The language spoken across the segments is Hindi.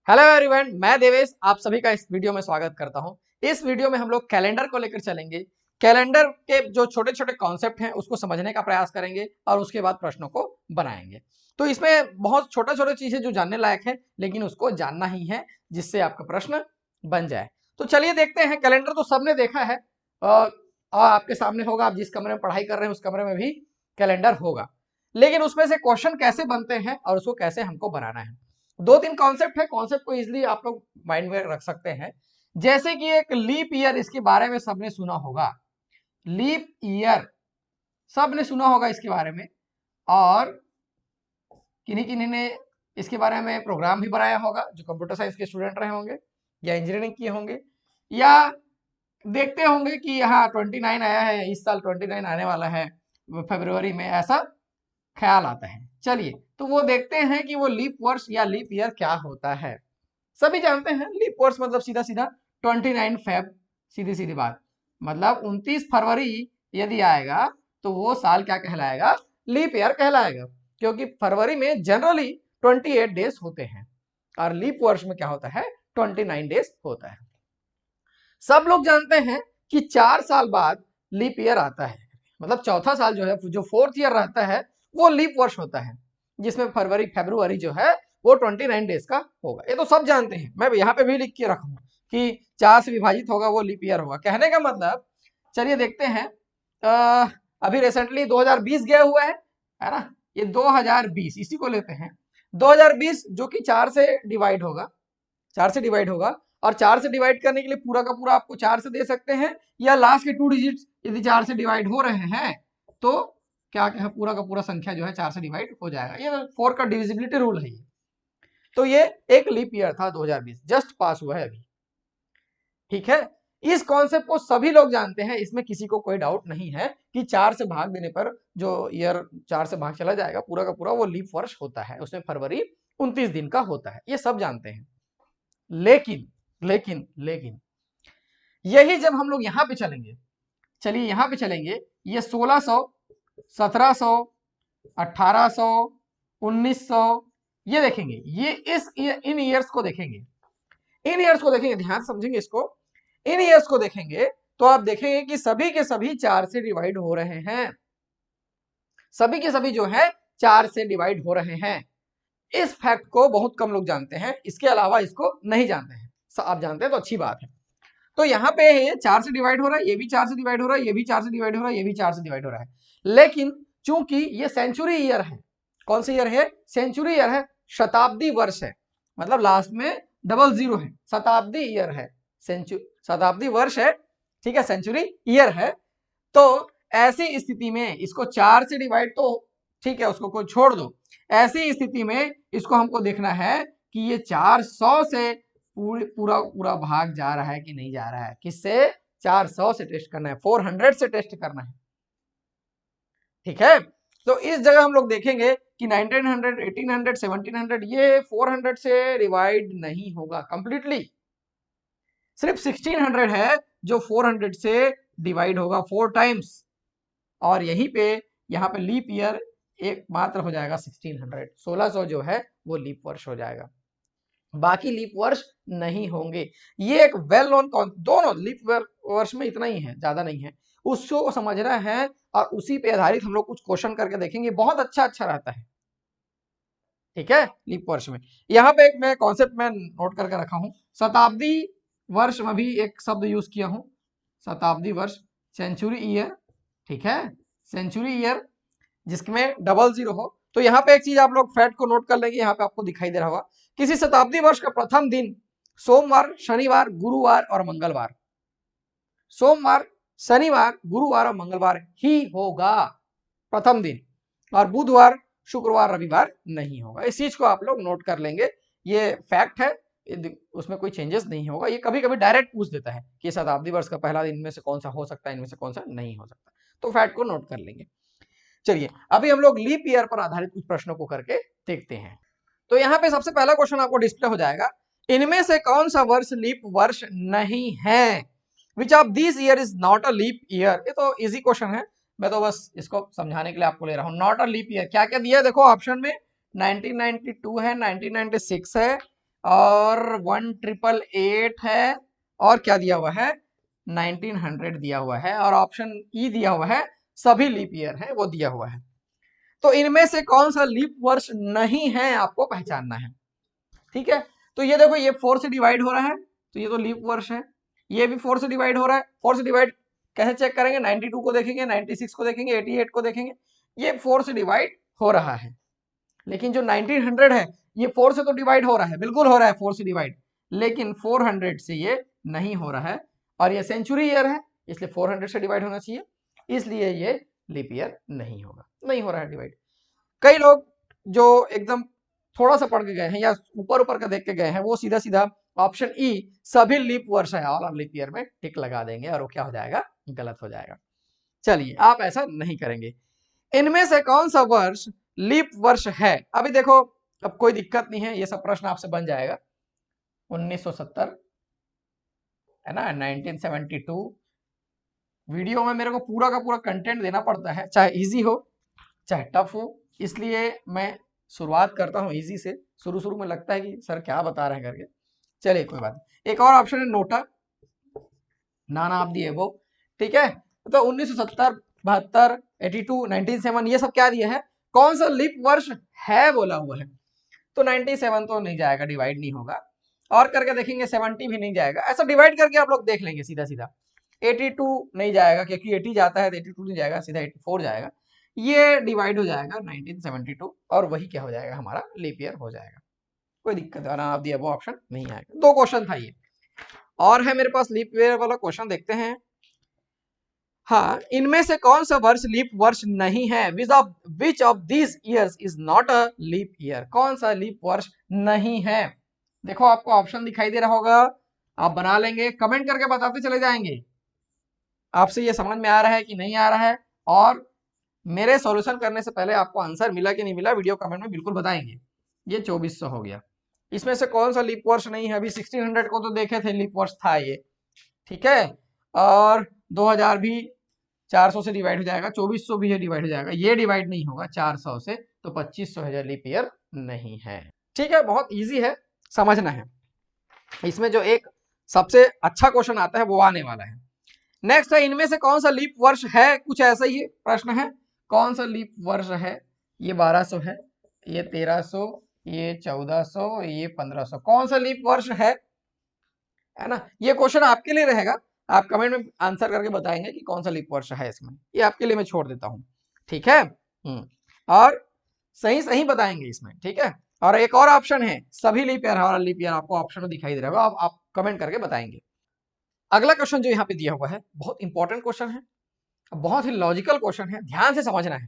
हेलो एवरीवन, मैं देवेश आप सभी का इस वीडियो में स्वागत करता हूं। इस वीडियो में हम लोग कैलेंडर को लेकर चलेंगे। कैलेंडर के जो छोटे छोटे कॉन्सेप्ट हैं उसको समझने का प्रयास करेंगे और उसके बाद प्रश्नों को बनाएंगे। तो इसमें बहुत छोटा छोटा चीजें जो जानने लायक है, लेकिन उसको जानना ही है जिससे आपका प्रश्न बन जाए। तो चलिए देखते हैं। कैलेंडर तो सबने देखा है और आपके सामने होगा। आप जिस कमरे में पढ़ाई कर रहे हैं उस कमरे में भी कैलेंडर होगा, लेकिन उसमें से क्वेश्चन कैसे बनते हैं और उसको कैसे हमको बनाना है। दो तीन कॉन्सेप्ट है, कॉन्सेप्ट को इजीली आप लोग माइंड में रख सकते हैं। जैसे कि एक लीप ईयर, इसके बारे में सबने सुना होगा। लीप ईयर सबने सुना होगा इसके बारे में, और किन्हीं किन्हीं ने इसके बारे में प्रोग्राम भी बनाया होगा जो कंप्यूटर साइंस के स्टूडेंट रहे होंगे या इंजीनियरिंग किए होंगे, या देखते होंगे कि यहाँ 29 आया है, इस साल 29 आने वाला है फरवरी में, ऐसा ख्याल आता है। चलिए तो वो देखते हैं कि वो लीप वर्ष या लीप ईयर क्या होता है। सभी जानते हैं लीप वर्ष मतलब सीधा सीधा 29 फेब, सीधी सीधी बात। मतलब 29 फरवरी यदि आएगा तो वो साल क्या कहलाएगा? लीप ईयर कहलाएगा, क्योंकि फरवरी में जनरली 28 डेज होते हैं और लीप वर्ष में क्या होता है? 29 डेज होता है। सब लोग जानते हैं कि 4 साल बाद लीप ईयर आता है, मतलब चौथा साल जो है, जो फोर्थ ईयर रहता है, वो लीप वर्ष होता है, जिसमें फरवरी फरवरी जो है वो 29 डेज का होगा। ये तो सब जानते हैं, मैं यहाँ पे भी लिख के रखूंगा कि 4 से विभाजित होगा वो लीप ईयर होगा। कहने का मतलब, चलिए देखते हैं। अभी रिसेंटली 2020 गया हुआ है ना? ये 2020 इसी को लेते हैं। 2020 जो कि 4 से डिवाइड होगा, 4 से डिवाइड होगा, और 4 से डिवाइड करने के लिए पूरा का पूरा आपको 4 से दे सकते हैं, या लास्ट के 2 डिजिट्स यदि 4 से डिवाइड हो रहे हैं तो क्या है, पूरा का पूरा संख्या जो है 4 से डिवाइड हो जाएगा। ये 4 का डिविजिबिलिटी रूल है। तो ये एक लीप ईयर था 2020, जस्ट पास हुआ है अभी। ठीक है, इस कॉन्सेप्ट को सभी लोग जानते हैं, इसमें किसी को कोई डाउट नहीं है कि 4 से भाग देने पर जो ईयर 4 से भाग चला जाएगा पूरा का पूरा, वो लीप वर्ष होता है। उसमें फरवरी 29 दिन का होता है, ये सब जानते हैं। लेकिन लेकिन लेकिन यही जब हम लोग यहाँ पे चलेंगे, चलिए यहाँ पे चलेंगे, ये 1600, 1700, 1800, 1900, ये देखेंगे, ये इन ईयर्स को देखेंगे, इन ईयर्स को देखेंगे, ध्यान समझेंगे इसको। इन ईयर्स को देखेंगे तो आप देखेंगे कि सभी के सभी 4 से डिवाइड हो रहे हैं, सभी के सभी जो है 4 से डिवाइड हो रहे हैं। इस फैक्ट को बहुत कम लोग जानते हैं, इसके अलावा इसको नहीं जानते हैं। आप जानते हैं तो अच्छी बात है। तो यहाँ पे ये 4 से डिवाइड हो रहा है, ये भी 4 से डिवाइड हो रहा है, ये भी 4 से डिवाइड हो रहा है, ये भी 4 से डिवाइड हो रहा है। लेकिन चूंकि ये सेंचुरी ईयर है, कौन सा ईयर है? सेंचुरी ईयर है, शताब्दी वर्ष है, मतलब लास्ट में डबल जीरो है, शताब्दी ईयर है, शताब्दी वर्ष है, ठीक है, सेंचुरी ईयर है। तो ऐसी स्थिति में इसको 4 से डिवाइड तो ठीक है, उसको कोई छोड़ दो। ऐसी स्थिति में इसको हमको देखना है कि ये 400 से पूरा पूरा भाग जा रहा है कि नहीं जा रहा है। किससे? 400 से टेस्ट करना है, 400 से टेस्ट करना है। ठीक है, तो इस जगह हम लोग देखेंगे कि 1900, 1800, 1700 ये 400 से डिवाइड नहीं होगा कंप्लीटली। सिर्फ 1600 है जो 400 से डिवाइड होगा 4 टाइम्स, और यहीं पे यहाँ पे लीप ईयर एक मात्र हो जाएगा 1600। 1600 जो है वो लीप वर्ष हो जाएगा, बाकी लीप वर्ष नहीं होंगे। ये एक वेल नोन, दोनों लीप वर्ष में इतना ही है, ज्यादा नहीं है, उसको समझना है और उसी पे आधारित हम लोग कुछ क्वेश्चन करके देखेंगे, बहुत अच्छा रहता है। ठीक है, लीप वर्ष में यहाँ पे एक मैं कॉन्सेप्ट में नोट करके रखा हूं, शताब्दी वर्ष में भी एक शब्द यूज किया हूं, शताब्दी वर्ष, सेंचुरी ईयर। ठीक है, सेंचुरी ईयर जिसमें डबल जीरो हो। तो यहाँ पे एक चीज आप लोग फैक्ट को नोट कर लेंगे, यहाँ पे आपको दिखाई दे रहा होगा, किसी शताब्दी वर्ष का प्रथम दिन सोमवार, शनिवार, गुरुवार और मंगलवार, सोमवार, शनिवार, गुरुवार और मंगलवार ही होगा प्रथम दिन, और बुधवार, शुक्रवार, रविवार नहीं होगा। इस चीज को आप लोग नोट कर लेंगे, ये फैक्ट है, उसमें कोई चेंजेस नहीं होगा। ये कभी कभी डायरेक्ट पूछ देता है कि शताब्दी वर्ष का पहला दिन इनमें से कौन सा हो सकता है, इनमें से कौन सा नहीं हो सकता, तो फैक्ट को नोट कर लेंगे। चलिए अभी हम लोग लीप ईयर पर आधारित कुछ प्रश्नों को करके देखते हैं। तो यहाँ पे सबसे पहला क्वेश्चन आपको डिस्प्ले हो जाएगा, इनमें से कौन सा वर्ष लीप वर्ष नहीं है? Which of this year is not a leap year? ये तो इजी क्वेश्चन है, मैं तो बस इसको समझाने के लिए आपको ले रहा हूँ। नॉट अ लीप ईयर क्या क्या दिया है देखो ऑप्शन में, 1992 है, 1996 है, और 1888 है, और क्या दिया हुआ है 1900 दिया हुआ है, और ऑप्शन ई दिया हुआ है सभी लीप ईयर है वो दिया हुआ है। तो इनमें से कौन सा लीप वर्ष नहीं है आपको पहचानना है। ठीक है, तो ये देखो ये 4 से डिवाइड हो रहा है, तो ये तो लीप वर्ष है। ये भी 4 से डिवाइड हो रहा है, 4 से डिवाइड कैसे चेक करेंगे, 92 को देखेंगे, 96 को देखेंगे, 88 को देखेंगे, ये 4 से डिवाइड हो रहा है। लेकिन जो 1900 है ये 4 से तो डिवाइड हो रहा है, बिल्कुल हो रहा है 4 से डिवाइड, लेकिन 400 से ये नहीं हो रहा है, और ये सेंचुरी ईयर है इसलिए 400 से डिवाइड होना चाहिए, इसलिए ये लीप ईयर नहीं होगा, नहीं हो रहा है डिवाइड। कई लोग जो एकदम थोड़ा सा पढ़ के गए हैं या ऊपर ऊपर का देख के गए हैं वो सीधा सीधा ऑप्शन ई सभी लीप वर्ष है ऑल ऑफ लीप ईयर में टिक लगा देंगे, और वो क्या हो जाएगा, गलत हो जाएगा। चलिए आप ऐसा नहीं करेंगे। इनमें से कौन सा वर्ष लीप वर्ष है, अभी देखो अब कोई दिक्कत नहीं है, ये सब प्रश्न आपसे बन जाएगा। 1970 है ना, 1972। वीडियो में मेरे को पूरा का पूरा कंटेंट देना पड़ता है, चाहे इजी हो चाहे टफ हो, इसलिए मैं शुरुआत करता हूँ इजी से। शुरू शुरू में लगता है कि सर क्या बता रहे हैं करके, चलिए कोई बात नहीं। एक और ऑप्शन है नोटा, नाना आप दिए वो, ठीक है। तो 1970, 72, 82, 97 ये सब क्या दिया है, कौन सा लीप वर्ष है बोला हुआ है। तो 97 तो नहीं जाएगा, डिवाइड नहीं होगा, और करके देखेंगे 70 भी नहीं जाएगा, ऐसा डिवाइड करके आप लोग देख लेंगे सीधा सीधा। 82 नहीं जाएगा क्योंकि 80 जाता है तो 82 नहीं जाएगा, सीधा 84 जाएगा, ये डिवाइड हो जाएगा 1972, और वही क्या हो जाएगा हमारा लीप ईयर हो जाएगा। कोई दिक्कत है ना, आप दिया वो ऑप्शन नहीं आएगा। 2 क्वेश्चन था ये, और है मेरे पास लीप ईयर वाला क्वेश्चन, देखते हैं। हाँ, इनमें से कौन सा वर्ष लीप वर्ष नहीं है, which of this years is not a leap year, कौन सा लीप वर्ष नहीं है। देखो आपको ऑप्शन दिखाई दे रहा होगा, आप बना लेंगे, कमेंट करके बताते चले जाएंगे आपसे ये समझ में आ रहा है कि नहीं आ रहा है, और मेरे सॉल्यूशन करने से पहले आपको आंसर मिला कि नहीं मिला वीडियो कमेंट में बिल्कुल बताएंगे। ये 2400 हो गया, इसमें से कौन सा लीप वर्ष नहीं है, अभी 1600 को तो देखे थे लीप वर्ष था ये, ठीक है, और 2000 भी 400 से डिवाइड हो जाएगा, 2400 भी है डिवाइड हो जाएगा, ये डिवाइड नहीं होगा 400 से, तो 2500 है लीप ईयर नहीं है। ठीक है, बहुत इजी है, समझना है। इसमें जो एक सबसे अच्छा क्वेश्चन आता है वो आने वाला है। नेक्स्ट है, इनमें से कौन सा लीप वर्ष है, कुछ ऐसा ही प्रश्न है, कौन सा लीप वर्ष है। ये 1200 है, ये 1300, ये 1400, ये 1500, कौन सा लीप वर्ष है ना। ये क्वेश्चन आपके लिए रहेगा, आप कमेंट में आंसर करके बताएंगे कि कौन सा लीप वर्ष है इसमें, ये आपके लिए मैं छोड़ देता हूं, ठीक है। और सही सही बताएंगे इसमें, ठीक है। और एक और ऑप्शन है सभी लीप ईयर और लीप ईयर, आपको ऑप्शन में दिखाई दे रहा होगा, आप कमेंट करके बताएंगे। अगला क्वेश्चन जो यहाँ पे दिया हुआ है बहुत इंपॉर्टेंट क्वेश्चन है, बहुत ही लॉजिकल क्वेश्चन है, ध्यान से समझना है।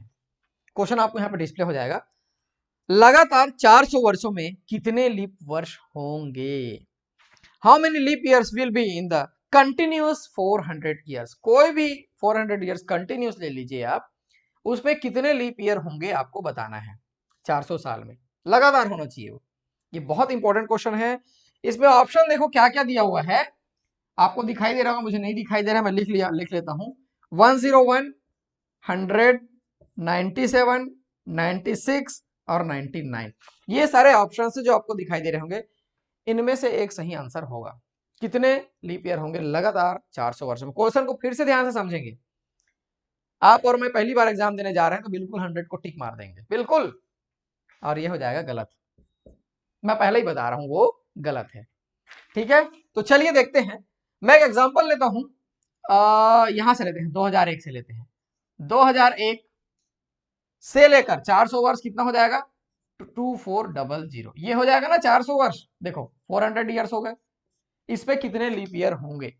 क्वेश्चन आपको यहाँ पे डिस्प्ले हो जाएगा, लगातार 400 वर्षों में कितने लीप वर्ष होंगे, how many leap years will be in the continuous 400 years. कोई भी 400 ईयर्स कंटिन्यूअस ले लीजिए आप, उसमें कितने लीप ईयर होंगे आपको बताना है। 400 साल में लगातार होना चाहिए वो, ये बहुत इंपॉर्टेंट क्वेश्चन है। इसमें ऑप्शन देखो क्या क्या दिया हुआ है, आपको दिखाई दे रहा होगा, मुझे नहीं दिखाई दे रहा, मैं लिख लेता हूं। 101, 100, 97, 96 और 99, ये सारे ऑप्शन से जो आपको दिखाई दे रहे होंगे, इनमें से एक सही आंसर होगा। कितने लीप ईयर होंगे लगातार 400 वर्ष में। क्वेश्चन को फिर से ध्यान से समझेंगे, आप और मैं पहली बार एग्जाम देने जा रहे हैं तो बिल्कुल 100 को टिक मार देंगे बिल्कुल, और ये हो जाएगा गलत, मैं पहले ही बता रहा हूं वो गलत है, ठीक है। तो चलिए देखते हैं, मैं एक एग्जांपल लेता हूं, यहां से लेते हैं 2001 से लेते हैं। 2001 से लेकर 400 वर्ष कितना हो जाएगा, 2400, ये हो जाएगा ना 400 वर्ष। देखो 400 ईयर्स हो गए, इस पे कितने लीप ईयर होंगे।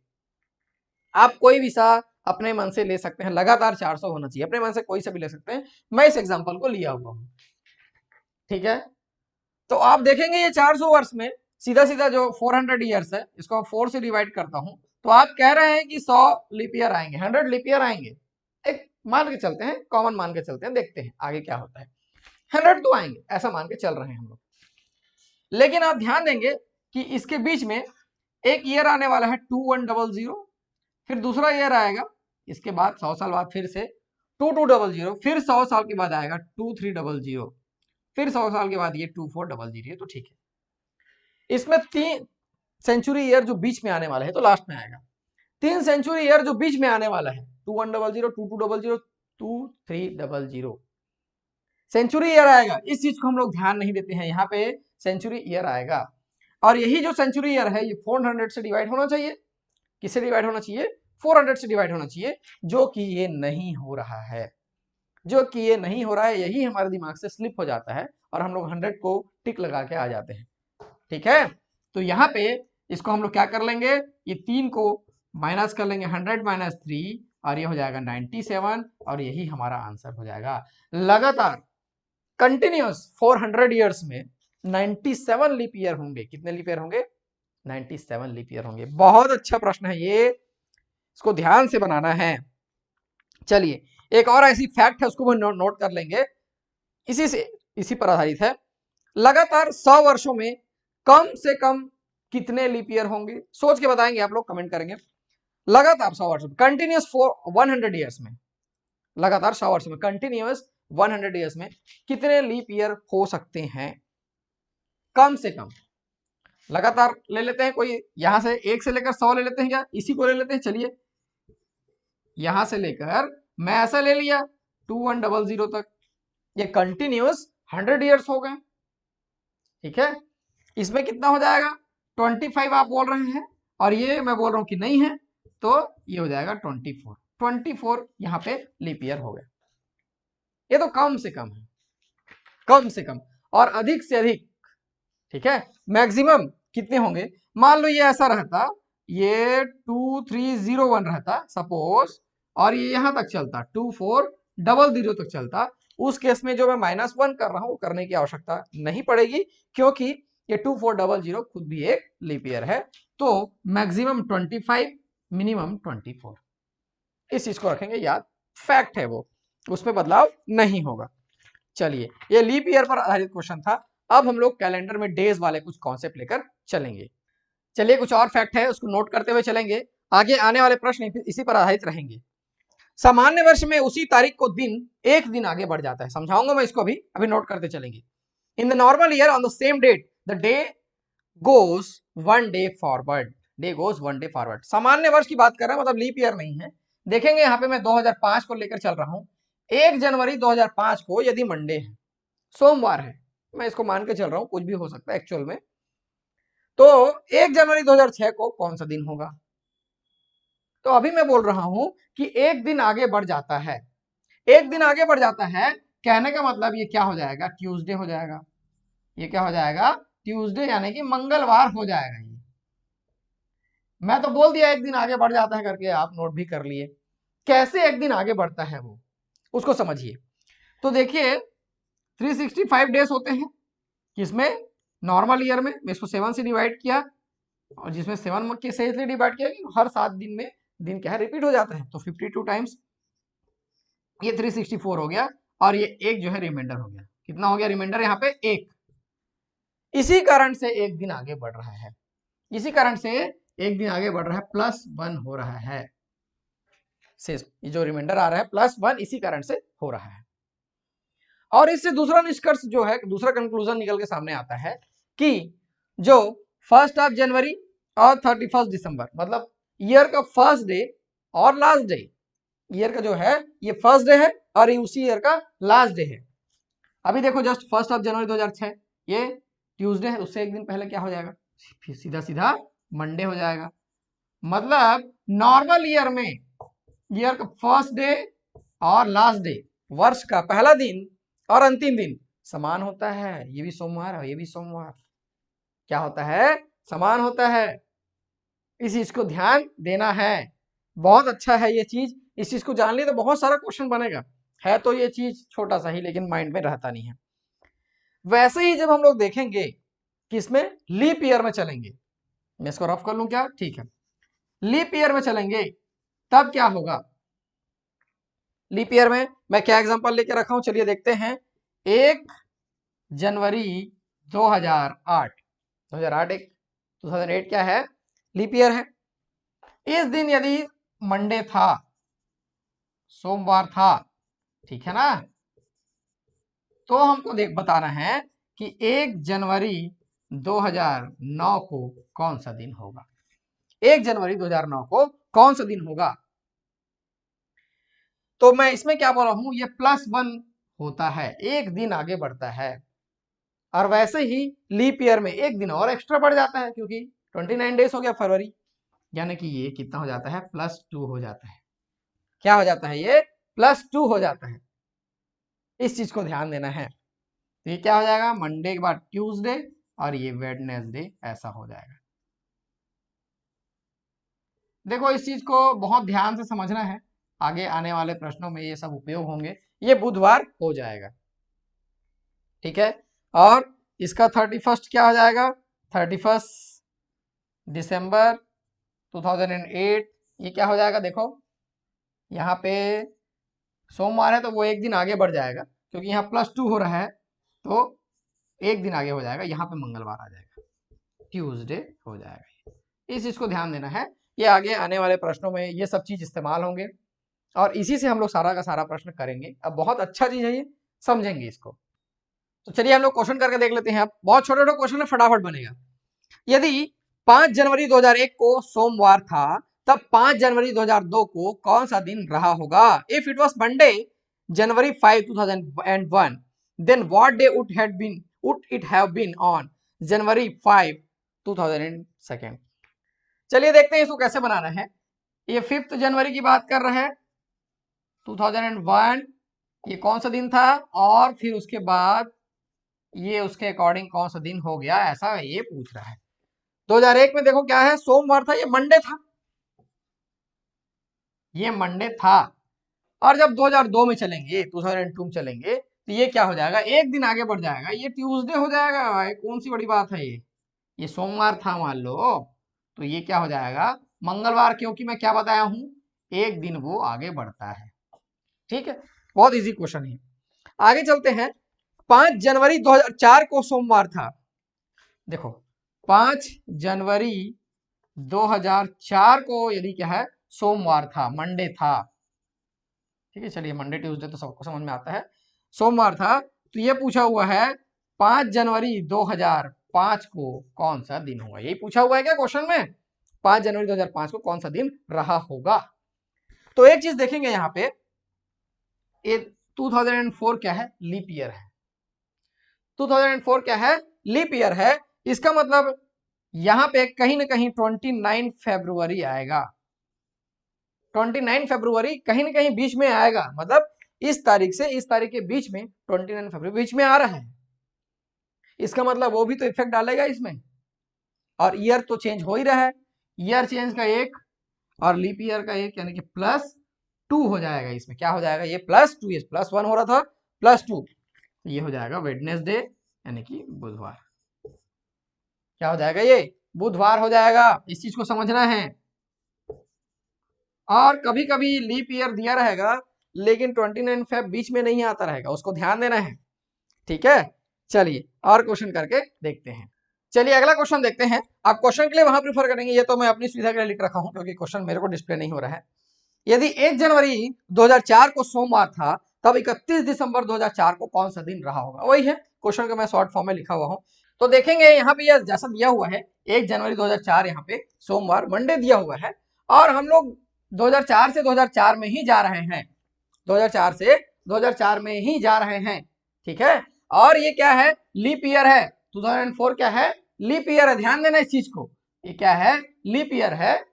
आप कोई भी सा अपने मन से ले सकते हैं, लगातार 400 होना चाहिए, अपने मन से कोई सा भी ले सकते हैं, मैं इस एग्जांपल को लिया हुआ हूं, ठीक है। तो आप देखेंगे ये 400 वर्ष में सीधा सीधा जो 400 ईयर्स है इसको 4 से डिवाइड करता हूं, तो आप कह रहे हैं कि 100 लीप ईयर आएंगे, 100 लीप ईयर आएंगे, एक मान के चलते हैं, कॉमन मान के चलते हैं, देखते हैं आगे क्या होता है। 100 तो आएंगे ऐसा मान के चल रहे हैं हम लोग, लेकिन आप ध्यान देंगे कि इसके बीच में एक ईयर आने वाला है 2100, फिर दूसरा ईयर आएगा इसके बाद 100 साल बाद फिर से 2200, फिर 100 साल के बाद आएगा 2300, फिर 100 साल के बाद ये 2400, तो ठीक है। इसमें 3 सेंचुरी ईयर जो बीच में आने वाला है तो लास्ट में आएगा। 3 सेंचुरी ईयर जो बीच में आने वाला है 2100, 2200, 2300 सेंचुरी ईयर आएगा। इस चीज को हम लोग ध्यान नहीं देते हैं, यहाँ पे सेंचुरी ईयर आएगा और यही जो सेंचुरी ईयर है ये 400 से डिवाइड होना चाहिए। किससे डिवाइड होना चाहिए? 400 से डिवाइड होना चाहिए, जो कि ये नहीं हो रहा है। जो कि ये नहीं हो रहा है, यही हमारे दिमाग से स्लिप हो जाता है और हम लोग 100 को टिक लगा के आ जाते हैं। ठीक है, तो यहाँ पे इसको हम लोग क्या कर लेंगे, ये 3 को माइनस कर लेंगे, 100 माइनस 3 और ये हो जाएगा 97 और यही हमारा आंसर हो जाएगा। लगातार कंटिन्यूअस 400 ईयर्स में 97 लीप ईयर होंगे। कितने लीप ईयर होंगे? 97 लीप ईयर होंगे। बहुत अच्छा प्रश्न है ये, इसको ध्यान से बनाना है। चलिए एक और ऐसी फैक्ट है उसको भी नोट कर लेंगे, इसी पर आधारित है। लगातार 100 वर्षों में कम से कम कितने लीप ईयर होंगे? सोच के बताएंगे आप लोग, कमेंट करेंगे। लगातार 100 वर्षों में, कंटिन्यूअस 100 ईयर्स में, लगातार 100 वर्षों में, कंटिन्यूअस 100 ईयर्स में कितने लीप ईयर हो सकते हैं? कम से कम लगातार ले लेते हैं, कोई यहां से 1 से लेकर 100 ले लेते हैं क्या? इसी को ले लेते हैं। चलिए यहां से लेकर मैं ऐसा ले लिया 2100 तक, ये कंटिन्यूअस 100 ईयर्स हो गए। ठीक है, इसमें कितना हो जाएगा? 25 आप बोल रहे हैं और ये मैं बोल रहा हूं कि नहीं है, तो ये हो जाएगा 24 यहाँ पे लीप ईयर हो गए। ये तो कम से कम है, कम से कम। और अधिक से अधिक, ठीक है, मैक्सिमम कितने होंगे? मान लो ये ऐसा रहता, ये 2301 रहता सपोज, और ये यहां तक चलता 2400 तक चलता, उस केस में जो मैं -1 कर रहा हूं करने की आवश्यकता नहीं पड़ेगी, क्योंकि ये 2400 खुद भी एक लीप ईयर है। तो मैक्सिमम 25, मिनिमम 24, इस चीज को रखेंगे याद, फैक्ट है वो, उसमें बदलाव नहीं होगा। चलिए ये लीप ईयर पर आधारित क्वेश्चन था। अब हम लोग कैलेंडर में डेज वाले कुछ कॉन्सेप्ट लेकर चलेंगे। चलिए कुछ और फैक्ट है उसको नोट करते हुए चलेंगे, आगे आने वाले प्रश्न इसी पर आधारित रहेंगे। सामान्य वर्ष में उसी तारीख को दिन एक दिन आगे बढ़ जाता है, समझाऊंगा मैं इसको, अभी नोट करते चलेंगे। In the normal year on the same date the day goes 1 day forward, day goes 1 day forward. सामान्य वर्ष की बात कर रहे हैं, मतलब लीप ईयर नहीं है। देखेंगे यहाँ पे मैं 2005 को लेकर चल रहा हूं। 1 जनवरी 2005 को यदि मंडे है, सोमवार है, मैं इसको मान के चल रहा हूं, कुछ भी हो सकता है एक्चुअल में, तो 1 जनवरी 2006 को कौन सा दिन होगा? तो अभी मैं बोल रहा हूं कि एक दिन आगे बढ़ जाता है, एक दिन आगे बढ़ जाता है, कहने का मतलब ये क्या हो जाएगा? ट्यूसडे हो जाएगा। ये क्या हो जाएगा? ट्यूसडे, यानी कि मंगलवार हो जाएगा। ये मैं तो बोल दिया एक दिन आगे बढ़ जाता है करके, आप नोट भी कर लिए। कैसे एक दिन आगे बढ़ता है वो, उसको समझिए। तो देखिए 365 डेज होते हैं, किसमें? नॉर्मल ईयर में। मैं इसको 7 से डिवाइड किया, और जिसमें 7 के से इसलिए डिवाइड किया कि हर 7 दिन में दिन क्या है, रिपीट हो जाता है, तो 52 टाइम्स ये 364 हो गया, और ये एक जो है रिमाइंडर हो गया। कितना हो गया रिमाइंडर? यहाँ पे 1। इसी कारण से एक दिन आगे बढ़ रहा है, इसी कारण से एक दिन आगे बढ़ रहा है, +1 हो रहा है। से ये जो रिमाइंडर आ रहा है +1, इसी कारण से हो रहा है। और इससे दूसरा निष्कर्ष जो है, दूसरा कंक्लूजन निकल के सामने आता है कि जो 1 जनवरी और 31 दिसंबर, मतलब ईयर का फर्स्ट डे और लास्ट डे, ईयर का जो है ये फर्स्ट डे है और ये उसी ईयर का लास्ट डे है। अभी देखो जस्ट 1 जनवरी 2006 ये ट्यूसडे है, उससे एक दिन पहले क्या हो जाएगा? फिर सीधा सीधा मंडे हो जाएगा। मतलब नॉर्मल ईयर में ईयर का फर्स्ट डे और लास्ट डे, वर्ष का पहला दिन और अंतिम दिन समान होता है। ये भी सोमवार और ये भी सोमवार, क्या होता है? समान होता है। इस चीज को ध्यान देना है, बहुत अच्छा है ये चीज। इस चीज को जान लिया तो बहुत सारा क्वेश्चन बनेगा। है तो ये चीज छोटा सा ही, लेकिन माइंड में रहता नहीं है। वैसे ही जब हम लोग देखेंगे किसमें? लीप ईयर में चलेंगे, मैं इसको रफ कर लूं क्या? ठीक है, लीप ईयर में चलेंगे तब क्या होगा? लीप ईयर में मैं क्या एग्जांपल लेके रखा हूं, चलिए देखते हैं। 1 जनवरी 2008, 2008 क्या है? लीप ईयर है। इस दिन यदि मंडे था, सोमवार था, ठीक है ना, तो हमको बताना है कि 1 जनवरी 2009 को कौन सा दिन होगा? 1 जनवरी 2009 को कौन सा दिन होगा? तो मैं इसमें क्या बोल रहा हूं, ये +1 होता है, एक दिन आगे बढ़ता है। और वैसे ही लीप ईयर में एक दिन और एक्स्ट्रा बढ़ जाता है, क्योंकि 29 डेज हो गया फरवरी, यानी कि ये कितना हो जाता है, +2 हो जाता है। क्या हो जाता है? ये +2 हो जाता है। इस चीज को ध्यान देना है। तो ये क्या हो जाएगा, मंडे के बाद ट्यूसडे और ये वेडनेसडे ऐसा हो जाएगा। देखो इस चीज को बहुत ध्यान से समझना है, आगे आने वाले प्रश्नों में ये सब उपयोग होंगे। ये बुधवार हो जाएगा, ठीक है। और इसका 31 क्या हो जाएगा, 31 दिसंबर 2008, ये क्या हो जाएगा? देखो यहाँ पे सोमवार है तो वो एक दिन आगे बढ़ जाएगा, क्योंकि यहाँ +2 हो रहा है तो एक दिन आगे हो जाएगा, यहाँ पे मंगलवार आ जाएगा, ट्यूसडे हो जाएगा। इस चीज को ध्यान देना है, ये आगे आने वाले प्रश्नों में ये सब चीज इस्तेमाल होंगे और इसी से हम लोग सारा का सारा प्रश्न करेंगे। अब बहुत अच्छा चीज है ये, समझेंगे इसको। तो चलिए हम लोग क्वेश्चन करके देख लेते हैं। अब बहुत छोटे छोटे क्वेश्चन है, फटाफट बनेगा। यदि 5 जनवरी 2001 को सोमवार था, तब 5 जनवरी 2002 को कौन सा दिन रहा होगा? If it was Monday January 5 2001, then what day would it have been on January 5 2002? चलिए देखते हैं इसको कैसे बनाना है। ये 5 जनवरी की बात कर रहे हैं 2001, ये कौन सा दिन था, और फिर उसके बाद ये उसके अकॉर्डिंग कौन सा दिन हो गया, ऐसा ये पूछ रहा है। 2001 में देखो क्या है, सोमवार था, ये मंडे था, ये मंडे था। और जब 2002 में चलेंगे, 2002 में चलेंगे, तो ये क्या हो जाएगा, एक दिन आगे बढ़ जाएगा, ये ट्यूसडे हो जाएगा भाई, कौन सी बड़ी बात है ये सोमवार था मान लो, तो ये क्या हो जाएगा, मंगलवार, क्योंकि मैं क्या बताया हूं, एक दिन वो आगे बढ़ता है। ठीक है, बहुत इजी क्वेश्चन है। आगे चलते हैं। 5 जनवरी 2004 को सोमवार था। देखो 5 जनवरी 2004 को यदि क्या है, सोमवार था, मंडे था, ठीक है। चलिए मंडे ट्यूसडे तो सबको समझ में आता है, सोमवार था। तो ये पूछा हुआ है 5 जनवरी 2005 को कौन सा दिन होगा, यही पूछा हुआ है क्या क्वेश्चन में, 5 जनवरी 2005 को कौन सा दिन रहा होगा। तो एक चीज देखेंगे यहाँ पे, ये 2004 क्या है, लीप ईयर है। 2004 क्या है, लीप ईयर है। इसका मतलब यहां पे कहीं ना कहीं 29 फरवरी आएगा, 29 फरवरी कहीं ना कहीं बीच में आएगा, मतलब इस तारीख से इस तारीख के बीच में 29 फरवरी बीच में आ रहा है। इसका मतलब वो भी तो इफेक्ट डालेगा इसमें, और ईयर तो चेंज हो ही रहा है, ईयर चेंज का एक और लीप ईयर का एक, यानी कि +2 हो जाएगा। इसमें क्या हो जाएगा, ये +2, ये +1 हो रहा था, +2, ये हो जाएगा वेडनेसडे, यानी कि बुधवार। क्या हो जाएगा, ये बुधवार हो जाएगा, इस चीज को समझना है। और कभी कभी लीप ईयर दिया रहेगा, लेकिन 29 फेब बीच में नहीं आता रहेगा, उसको ध्यान देना है, ठीक है। चलिए और क्वेश्चन करके देखते हैं। चलिए अगला क्वेश्चन देखते हैं। आप क्वेश्चन के लिए वहां प्रीफर करेंगे, ये तो मैं अपनी सुविधा के लिए लिख रखा हूं, क्योंकि क्वेश्चन मेरे को डिस्प्ले नहीं हो रहा है। यदि 1 जनवरी 2004 को सोमवार था, तब 31 दिसंबर 2004 को कौन सा दिन रहा होगा। वही है क्वेश्चन का, मैं शॉर्ट फॉर्म में लिखा हुआ हूं। तो देखेंगे यहाँ पे यह जैसा दिया हुआ है 1 जनवरी 2004, यहाँ पे सोमवार मंडे दिया हुआ है, और हम लोग 2004 से 2004 में ही जा रहे हैं, 2004 से 2004 में ही जा रहे हैं, ठीक है। और ये क्या है, लीप ईयर है, 2004 क्या है, लीप ईयर है, ध्यान देना इस चीज को, ये क्या है, लीप ईयर है।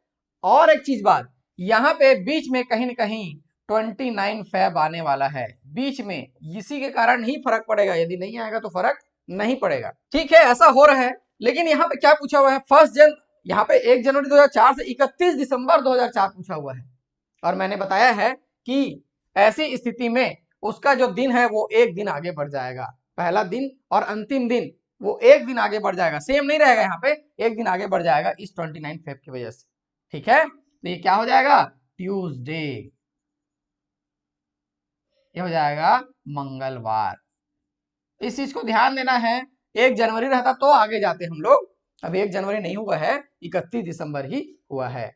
और एक चीज बात, यहाँ पे बीच में कहीं ना कहीं 29 फेब आने वाला है बीच में, इसी के कारण ही फर्क पड़ेगा, यदि नहीं आएगा तो फर्क नहीं पड़ेगा, ठीक है। ऐसा हो रहा है, लेकिन यहाँ पे क्या पूछा हुआ है, यहाँ पे 1 जनवरी 2004 से 31 दिसंबर 2004 पूछा हुआ है, और मैंने बताया है कि ऐसी स्थिति में उसका जो दिन है वो एक दिन आगे बढ़ जाएगा, पहला दिन और अंतिम दिन वो एक दिन आगे बढ़ जाएगा, सेम नहीं रहेगा, यहाँ पे एक दिन आगे बढ़ जाएगा इस 29 फेब की वजह से, ठीक है। तो ये क्या हो जाएगा, ट्यूसडे, ये हो जाएगा मंगलवार। इस चीज को ध्यान देना है, 1 जनवरी रहता तो आगे जाते हम लोग, अब 1 जनवरी नहीं हुआ है, 31 दिसंबर ही हुआ है,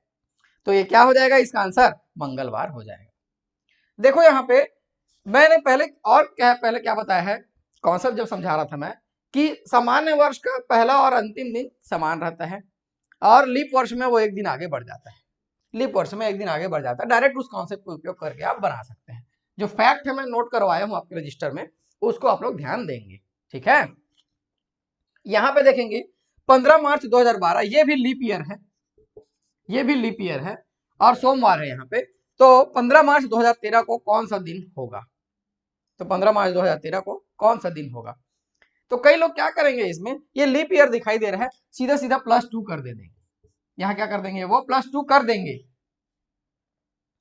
तो ये क्या हो जाएगा, इसका आंसर मंगलवार हो जाएगा। देखो यहाँ पे मैंने पहले क्या बताया है, कॉन्सेप्ट जब समझा रहा था मैं, कि सामान्य वर्ष का पहला और अंतिम दिन समान रहता है और लीप वर्ष में वो एक दिन आगे बढ़ जाता है। लीप वर्ष में एक दिन आगे बढ़ जाता है। डायरेक्ट उस कॉन्सेप्ट का उपयोग करके आप बना सकते हैं। जो फैक्ट है मैं नोट करवाया हूं आपके रजिस्टर में, उसको आप लोग ध्यान देंगे। ठीक है, यहां पे देखेंगे 15 मार्च 2012, ये भी लीप ईयर है, ये भी लीप ईयर है और सोमवार है यहाँ पे। तो 15 मार्च 2013 को कौन सा दिन होगा? तो 15 मार्च 2013 को कौन सा दिन होगा? तो कई लोग क्या करेंगे, इसमें ये लीप ईयर दिखाई दे रहा है, सीधा सीधा +2 कर देंगे। यहाँ क्या कर देंगे, वो +2 कर देंगे।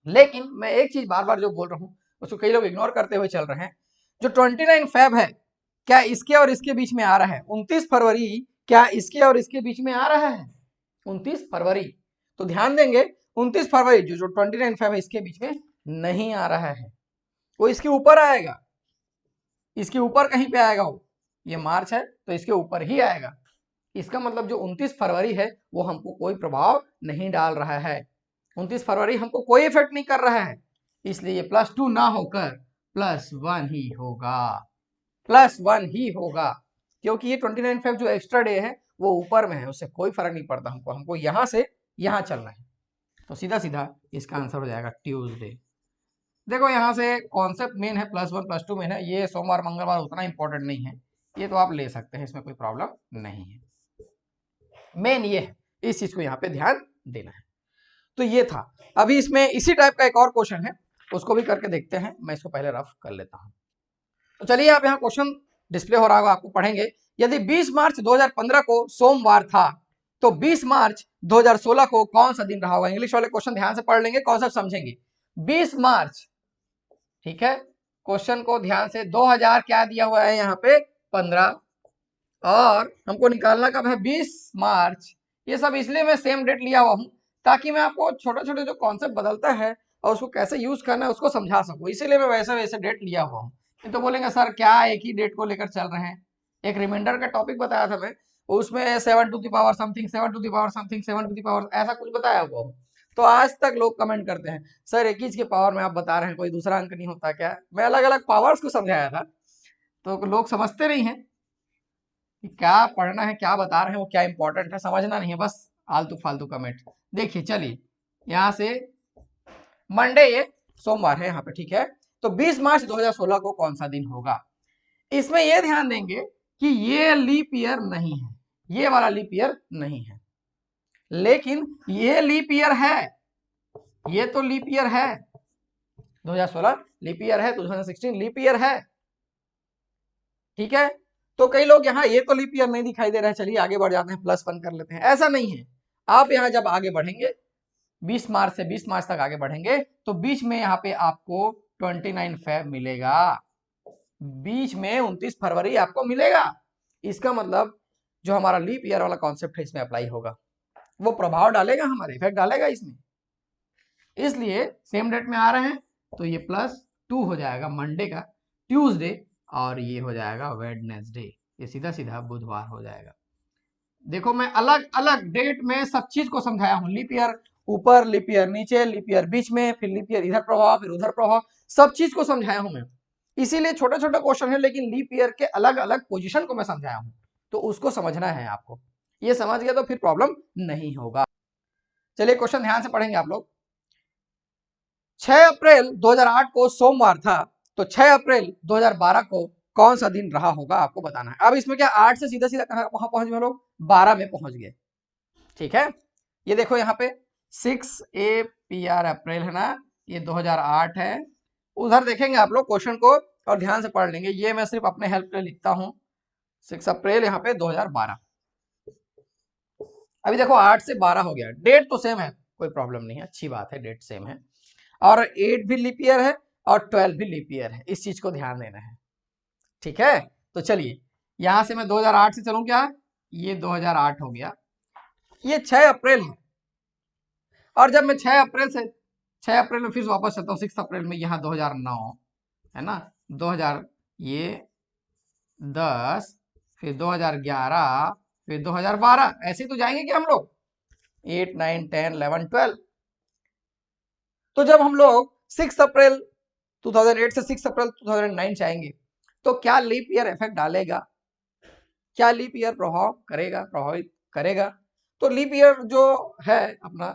लेकिन मैं एक चीज बार बार जो बोल रहा हूँ उसको कई लोग इग्नोर करते हुए चल रहे हैं। जो 29 फेब है, क्या इसके और इसके बीच में आ रहा है? 29 फरवरी क्या इसके और इसके बीच में आ रहा है? 29 फरवरी। तो ध्यान देंगे 29 फरवरी जो 29 फेब है इसके बीच में नहीं आ रहा है, वो इसके ऊपर आएगा, इसके ऊपर कहीं पे आएगा। वो ये मार्च है तो इसके ऊपर ही आएगा। इसका मतलब जो 29 फरवरी है वो हमको कोई प्रभाव नहीं डाल रहा है। 29 फरवरी हमको कोई इफेक्ट नहीं कर रहा है, इसलिए +2 ना होकर +1 ही होगा, +1 ही होगा। क्योंकि ये 29 फेब जो एक्स्ट्रा डे है वो ऊपर में है, उससे कोई फर्क नहीं पड़ता हमको यहां से यहां चलना है। तो सीधा सीधा इसका आंसर हो जाएगा ट्यूसडे। देखो यहाँ से कॉन्सेप्ट मेन है, +1 +2 मेन है। ये सोमवार मंगलवार उतना इंपॉर्टेंट नहीं है, ये तो आप ले सकते हैं, इसमें कोई प्रॉब्लम नहीं है। मेन ये है, इस चीज को यहाँ पे ध्यान देना है। तो ये था। अभी इसमें इसी टाइप का एक और क्वेश्चन है, उसको भी करके देखते हैं। मैं इसको पहले रफ कर लेता हूं। तो चलिए, आप यहाँ क्वेश्चन डिस्प्ले हो रहा होगा, आपको पढ़ेंगे। यदि 20 मार्च 2015 को सोमवार था तो 20 मार्च 2016 को कौन सा दिन रहा होगा? इंग्लिश वाले क्वेश्चन ध्यान से पढ़ लेंगे, कॉन्सेप्ट समझेंगे। 20 मार्च, ठीक है, क्वेश्चन को ध्यान से, 2000 क्या दिया हुआ है यहाँ पे 15, और हमको निकालना कब है 20 मार्च। ये सब इसलिए मैं सेम डेट लिया हुआ हूं ताकि मैं आपको छोटे छोटे जो कॉन्सेप्ट बदलता है और उसको कैसे यूज करना है उसको समझा सकूं, इसीलिए मैं वैसे वैसे डेट लिया हुआ हूँ। नहीं तो बोलेंगे सर क्या एक ही डेट को लेकर चल रहे हैं। एक रिमाइंडर का टॉपिक बताया था मैं, उसमें 7 to the power something, 7 to the power something, 7 to the power ऐसा कुछ बताया हुआ हूँ। तो आज तक लोग कमेंट करते हैं सर एक ही के पावर में आप बता रहे हैं, कोई दूसरा अंक नहीं होता क्या? मैं अलग अलग पावर्स को समझाया था, तो लोग समझते नहीं है कि क्या पढ़ना है, क्या बता रहे हैं, वो क्या इंपॉर्टेंट है, समझना नहीं है, बस आलतू फालतू कमेंट। देखिए चलिए, यहाँ से मंडे, ये सोमवार है यहाँ पे, ठीक है। तो 20 मार्च 2016 को कौन सा दिन होगा? इसमें ये ध्यान देंगे कि ये लीप ईयर नहीं है, ये वाला लीप ईयर नहीं है, लेकिन ये लीप ईयर है, ये तो लीप ईयर है, 2016 लीप ईयर है, 2016 लीप ईयर है, ठीक है। तो कई लोग यहाँ ये तो लीप ईयर नहीं दिखाई दे रहा है, चलिए आगे बढ़ जाते हैं, +1 कर लेते हैं। ऐसा नहीं है, आप यहाँ जब आगे बढ़ेंगे 20 मार्च से 20 मार्च तक आगे बढ़ेंगे तो बीच में यहाँ पे आपको 29 फेब मिलेगा, बीच में 29 फरवरी आपको मिलेगा। इसका मतलब जो हमारा लीप ईयर वाला कॉन्सेप्ट है इसमें अप्लाई होगा, वो प्रभाव डालेगा, हमारे इफेक्ट डालेगा इसमें, इसलिए सेम डेट में आ रहे हैं तो ये +2 हो जाएगा मंडे का, ट्यूसडे, और ये हो जाएगा वेडनेसडे, ये सीधा सीधा बुधवार हो जाएगा। देखो मैं अलग अलग डेट में सब चीज को समझाया हूँ, लीप ईयर ऊपर, लीप ईयर नीचे, लीप ईयर बीच में, फिर लीप ईयर इधर प्रभाव, फिर उधर प्रभाव, सब चीज को समझाया हूँ मैं। इसीलिए छोटे छोटे क्वेश्चन है, लेकिन लीप ईयर के अलग अलग पोजीशन को मैं समझाया हूँ, तो उसको समझना है आपको। ये समझ गया तो फिर प्रॉब्लम नहीं होगा। चलिए क्वेश्चन ध्यान से पढ़ेंगे आप लोग। 6 अप्रैल 2008 को सोमवार था, तो 6 अप्रैल 2012 को कौन सा दिन रहा होगा आपको बताना है। अब इसमें क्या 8 से सीधा सीधा कहां पहुंच गए लोग, 12 में पहुंच गए, ठीक है। ये देखो यहाँ पे 6 APR अप्रैल है ना, ये 2008 है। उधर देखेंगे आप लोग क्वेश्चन को और ध्यान से पढ़ लेंगे, ये मैं सिर्फ अपने हेल्प के लिए लिखता हूं। 6 अप्रैल यहाँ पे 2012। अभी देखो 8 से 12 हो गया, डेट तो सेम है, कोई प्रॉब्लम नहीं है, अच्छी बात है, डेट सेम है, और 8 भी लीप ईयर है और 12 भी लीप ईयर है, इस चीज को ध्यान देना है, ठीक है। तो चलिए यहां से मैं 2008 से चलूं क्या, ये 2008 हो गया, ये 6 अप्रैल है, और जब मैं 6 अप्रैल से 6 अप्रैल में फिर वापस चलता हूँ 6 अप्रैल में, यहाँ 2009 है ना, 2000, ये 10, फिर 2011, फिर 2012, ऐसे ही तो जाएंगे कि हम लोग 8 9 10 11 12। तो जब हम लोग 6 अप्रैल 2008 से 6 अप्रैल 2009 जाएंगे तो क्या लीप ईयर इफेक्ट डालेगा? क्या लीप ईयर प्रभावित करेगा? तो लीप ईयर जो है अपना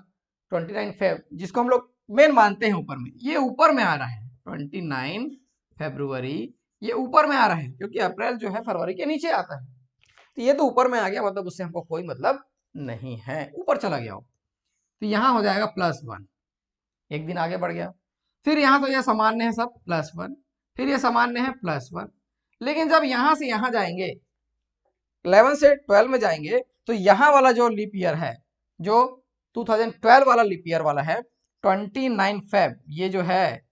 29 फेब, जिसको हम लोग मेन मानते हैं ऊपर में, ये ऊपर में आ रहा है 29 फरवरी, ये ऊपर में आ रहा है क्योंकि अप्रैल जो है फरवरी के नीचे आता है, तो ये तो ऊपर में आ गया, मतलब उससे हमको कोई मतलब नहीं है, ऊपर चला गया हो। तो यहाँ हो जाएगा +1, एक दिन आगे बढ़ गया। फिर यहाँ तो यह सामान्य है सब +1, फिर ये सामान्य है +1, लेकिन जब यहाँ से यहाँ जाएंगे 11 से 12 में जाएंगे तो यहाँ वाला जो लीप ईयर है, जो 2012 वाला लीप ईयर वाला है 29 फेब, ये जो है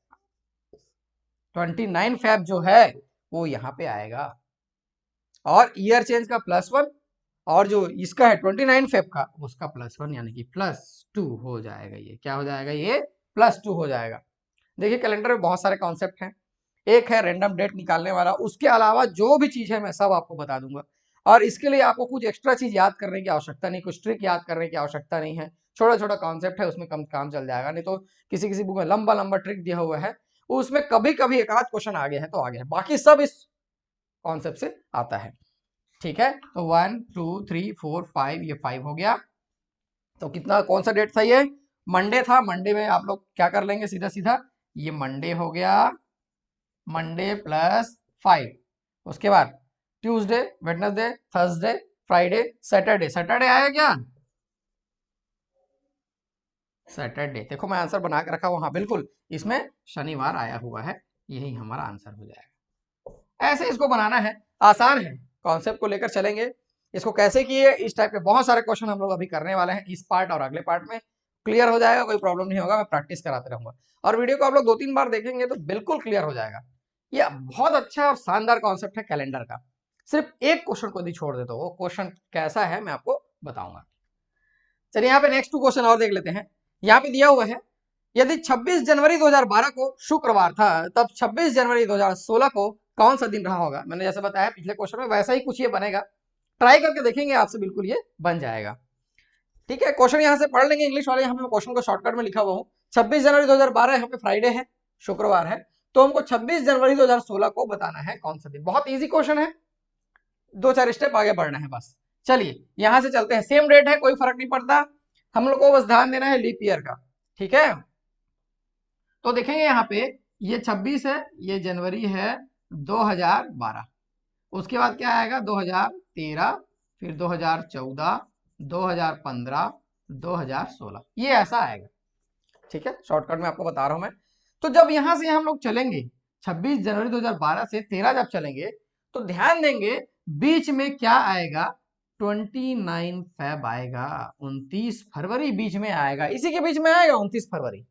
29 फेब जो है वो यहाँ पे आएगा, और ईयर चेंज का +1, और जो इसका है 29 फेब का उसका +1 यानी कि +2 हो जाएगा। ये क्या हो जाएगा? ये +2 हो जाएगा। देखिए कैलेंडर में बहुत सारे कॉन्सेप्ट हैं, एक है रैंडम डेट निकालने वाला, उसके अलावा जो भी चीज है मैं सब आपको बता दूंगा, और इसके लिए आपको कुछ एक्स्ट्रा चीज याद करने की आवश्यकता नहीं, कुछ ट्रिक याद करने की आवश्यकता नहीं है, छोटा छोटा कॉन्सेप्ट है उसमें कम काम चल जाएगा। नहीं तो किसी किसी बुक में लंबा लंबा ट्रिक दिया हुआ है, उसमें कभी कभी एक आध क्वेश्चन आगे है तो आगे है, बाकी सब इस कॉन्सेप्ट से आता है। ठीक है, तो 1 2 3 4 5, ये 5 हो गया। तो कितना, कौन सा डेट था? ये मंडे था। मंडे में आप लोग क्या कर लेंगे? सीधा सीधा ये मंडे हो गया, मंडे +5, उसके बाद Tuesday, Wednesday, Thursday, Friday, Saturday. Saturday आया क्या? सैटरडे, देखो मैं आंसर बना के रखा हूं, हाँ बिल्कुल, इसमें शनिवार आया हुआ है, यही हमारा आंसर हो जाएगा। ऐसे इसको बनाना है, आसान है, कॉन्सेप्ट को लेकर चलेंगे। इसको कैसे किए, इस टाइप के बहुत सारे क्वेश्चन हम लोग अभी करने वाले हैं, इस पार्ट और अगले पार्ट में क्लियर हो जाएगा, कोई प्रॉब्लम नहीं होगा, मैं प्रैक्टिस कराते रहूंगा, और वीडियो को आप लोग 2-3 बार देखेंगे तो बिल्कुल क्लियर हो जाएगा। ये बहुत अच्छा और शानदार कॉन्सेप्ट है कैलेंडर का। सिर्फ एक क्वेश्चन को यदि छोड़ दे तो वो क्वेश्चन कैसा है मैं आपको बताऊंगा। चलिए यहाँ पे नेक्स्ट 2 क्वेश्चन और देख लेते हैं। यहाँ पे दिया हुआ है, यदि 26 जनवरी 2012 को शुक्रवार था, तब 26 जनवरी 2016 को कौन सा दिन रहा होगा? मैंने जैसे बताया पिछले क्वेश्चन में, वैसा ही कुछ ये बनेगा, ट्राई करके देखेंगे, आपसे बिल्कुल ये बन जाएगा। ठीक है, क्वेश्चन यहाँ से पढ़ लेंगे इंग्लिश वाले, यहाँ पे क्वेश्चन को शॉर्टकट में लिखा हुआ हूँ। 26 जनवरी 2012 यहाँ पे फ्राइडे है, शुक्रवार है, तो हमको 26 जनवरी 2016 को बताना है कौन सा दिन। बहुत ईजी क्वेश्चन है, 2-4 स्टेप आगे बढ़ना है बस। चलिए यहां से चलते हैं, सेम डेट है, कोई फर्क नहीं पड़ता, हम लोग को बस ध्यान देना है लीप ईयर का। ठीक है, तो देखेंगे यहाँ पे ये 26 है, ये जनवरी है 2012, उसके बाद क्या आएगा 2013, फिर 2014, 2015, 2016, ये ऐसा आएगा। ठीक है, शॉर्टकट में आपको बता रहा हूं मैं। तो जब यहां से हम लोग चलेंगे 26 जनवरी 2012 से 13 जब चलेंगे तो ध्यान देंगे बीच में क्या आएगा, 29 फेब आएगा, 29 फरवरी बीच में आएगा, इसी के बीच में आएगा 29 फरवरी।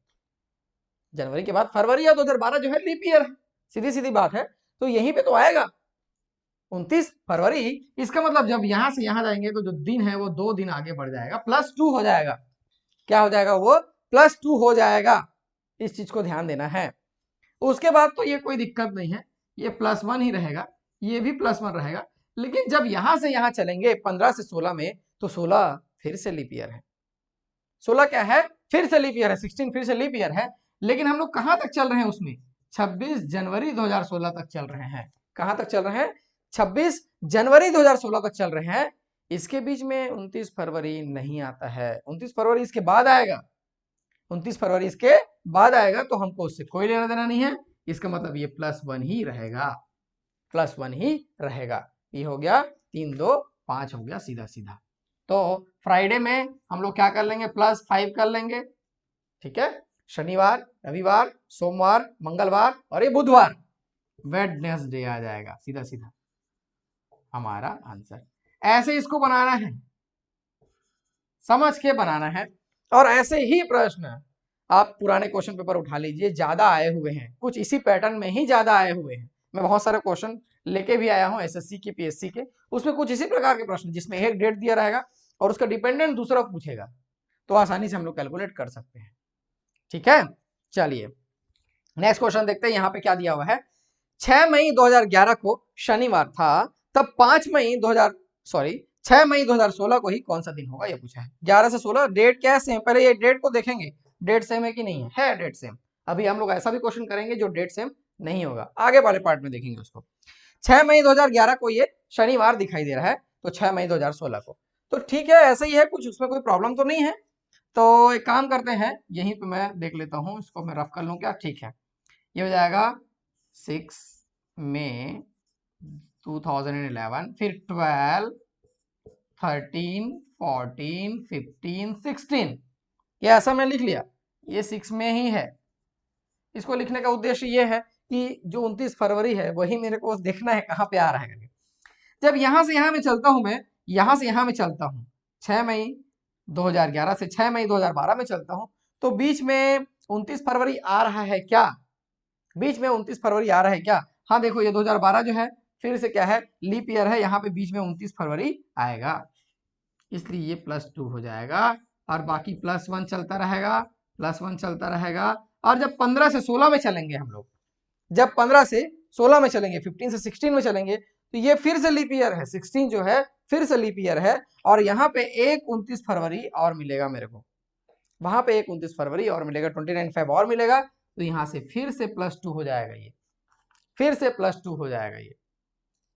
जनवरी के बाद फरवरी या 2012 जो है लीप ईयर है, सीधी सीधी बात है, तो यहीं पे तो आएगा 29 फरवरी। इसका मतलब जब यहां से यहां जाएंगे तो जो दिन है वो 2 दिन आगे बढ़ जाएगा, +2 हो जाएगा। क्या हो जाएगा? वो +2 हो जाएगा, इस चीज को ध्यान देना है। उसके बाद तो ये कोई दिक्कत नहीं है, ये +1 ही रहेगा, ये भी +1 रहेगा, लेकिन जब यहां से यहां चलेंगे 15 से 16 में, तो 16 फिर से लीप ईयर है। 16 क्या है? फिर से लीप ईयर है, 16 फिर से लीप ईयर है, लेकिन हम लोग कहां तक चल रहे हैं उसमें? 26 जनवरी 2016 तक चल रहे हैं। कहां तक चल रहे हैं? 26 जनवरी 2016 तक चल रहे हैं। इसके बीच में 29 फरवरी नहीं आता है, 29 फरवरी इसके बाद आएगा, 29 फरवरी इसके बाद आएगा, तो हमको उससे कोई लेना देना नहीं है। इसका मतलब ये +1 ही रहेगा, +1 ही रहेगा। ये हो गया 3 2 5 हो गया सीधा सीधा। तो फ्राइडे में हम लोग क्या कर लेंगे? +5 कर लेंगे। ठीक है, शनिवार, रविवार, सोमवार, मंगलवार और ये बुधवार, वेडनेसडे आ जाएगा सीधा सीधा हमारा आंसर। ऐसे इसको बनाना है, समझ के बनाना है, और ऐसे ही प्रश्न आप पुराने क्वेश्चन पेपर उठा लीजिए, ज्यादा आए हुए हैं, कुछ इसी पैटर्न में ही ज्यादा आए हुए हैं। मैं बहुत सारे क्वेश्चन लेके भी आया हूं एसएससी के, पीएससी के, उसमें कुछ इसी प्रकार के प्रश्न जिसमें एक डेट दिया रहेगा और उसका डिपेंडेंट दूसरा पूछेगा, तो आसानी से हम लोग कैलकुलेट कर सकते हैं। ठीक है, चलिए नेक्स्ट क्वेश्चन देखते हैं। यहाँ पे क्या दिया हुआ है, 6 मई 2011 को शनिवार था, तब 6 मई 2016 को ही कौन सा दिन होगा, ये पूछा है। 11 से 16 डेट क्या है? सेम, पहले ये डेट को देखेंगे, डेट सेम है कि नहीं है डेट सेम। अभी हम लोग ऐसा भी क्वेश्चन करेंगे जो डेट सेम नहीं होगा, आगे वाले पार्ट में देखेंगे उसको। 6 मई 2011 को ये शनिवार दिखाई दे रहा है, तो 6 मई 2016 को। तो ठीक है, ऐसे ही है कुछ, उसमें कोई प्रॉब्लम तो नहीं है। तो एक काम करते हैं, यहीं पे मैं देख लेता हूँ, इसको मैं रफ कर लूँ क्या? ठीक है, ये हो जाएगा 6 मई 2011, फिर 12, 13, 14, 15, 16, ये ऐसा मैं लिख लिया, ये 6 में ही है। इसको लिखने का उद्देश्य ये है कि जो 29 फरवरी है वही मेरे को देखना है कहाँ पे आ रहा है करके। जब यहाँ से यहाँ में चलता हूँ, मैं यहाँ से यहाँ में चलता हूँ, 6 मई 2011 से 6 मई 2012 में चलता हूँ, तो बीच में 29 फरवरी आ रहा है क्या? बीच में 29 फरवरी आ रहा है क्या? हाँ देखो, ये 2012 जो है फिर से क्या है, लीप ईयर है, यहाँ पे बीच में 29 फरवरी आएगा, इसलिए ये +2 हो जाएगा, और बाकी +1 चलता रहेगा, +1 चलता रहेगा। और जब 15 से 16 में चलेंगे हम लोग, जब 15 से 16 में चलेंगे, 15 से 16 में चलेंगे, तो ये फिर से लीप ईयर है, 16 जो है फिर से लीप ईयर है, और यहाँ पे एक 29 फरवरी और मिलेगा मेरे को, वहां पे एक 29 फरवरी और मिलेगा, 29 फेब और मिलेगा, तो यहाँ से फिर से +2 हो जाएगा, ये फिर से +2 हो जाएगा ये।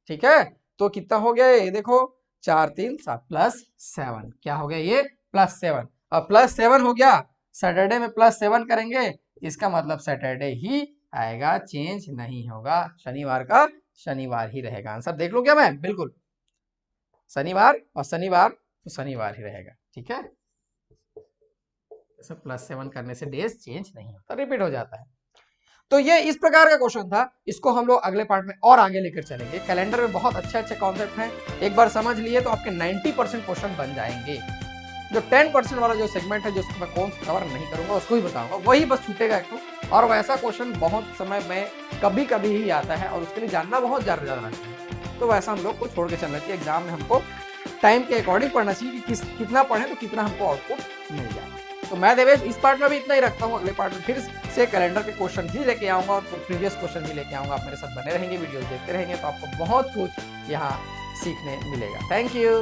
ठीक है, तो कितना हो गया ये देखो, 4 3 7 +7, क्या हो गया ये? +7। और +7 हो गया, सैटरडे में +7 करेंगे, इसका मतलब सैटरडे ही आएगा, चेंज नहीं होगा, शनिवार का शनिवार ही रहेगा। आंसर देख लो क्या मैं? बिल्कुल शनिवार, और शनिवार तो शनिवार ही रहेगा। ठीक है, +7 करने से डेज चेंज नहीं होता, रिपीट हो जाता है। तो ये इस प्रकार का क्वेश्चन था, इसको हम लोग अगले पार्ट में और आगे लेकर चलेंगे। कैलेंडर में बहुत अच्छे अच्छे कॉन्सेप्ट हैं, एक बार समझ लिए तो आपके 90% क्वेश्चन बन जाएंगे। जो 10% वाला जो सेगमेंट है, जिसको मैं कौन सा कवर नहीं करूंगा, उसको ही बताऊंगा, वही बस छूटेगा एक तो। और वैसा क्वेश्चन बहुत समय में कभी कभी ही आता है, और उसके लिए जानना बहुत ज्यादा लगता है, तो वैसा हम लोग को छोड़ के चलना चाहिए। एग्जाम में हमको टाइम के अकॉर्डिंग पढ़ना चाहिए कि कितना पढ़े तो कितना हमको आउटपुट मिल जाए। तो मैं देवेश इस पार्ट में भी इतना ही रखता हूँ, अगले पार्ट में फिर से कैलेंडर के क्वेश्चन भी लेके आऊंगा, और प्रीवियस क्वेश्चन भी लेके आऊंगा। आप मेरे साथ बने रहेंगे, वीडियो देखते रहेंगे, तो आपको बहुत कुछ यहाँ सीखने मिलेगा। Thank you.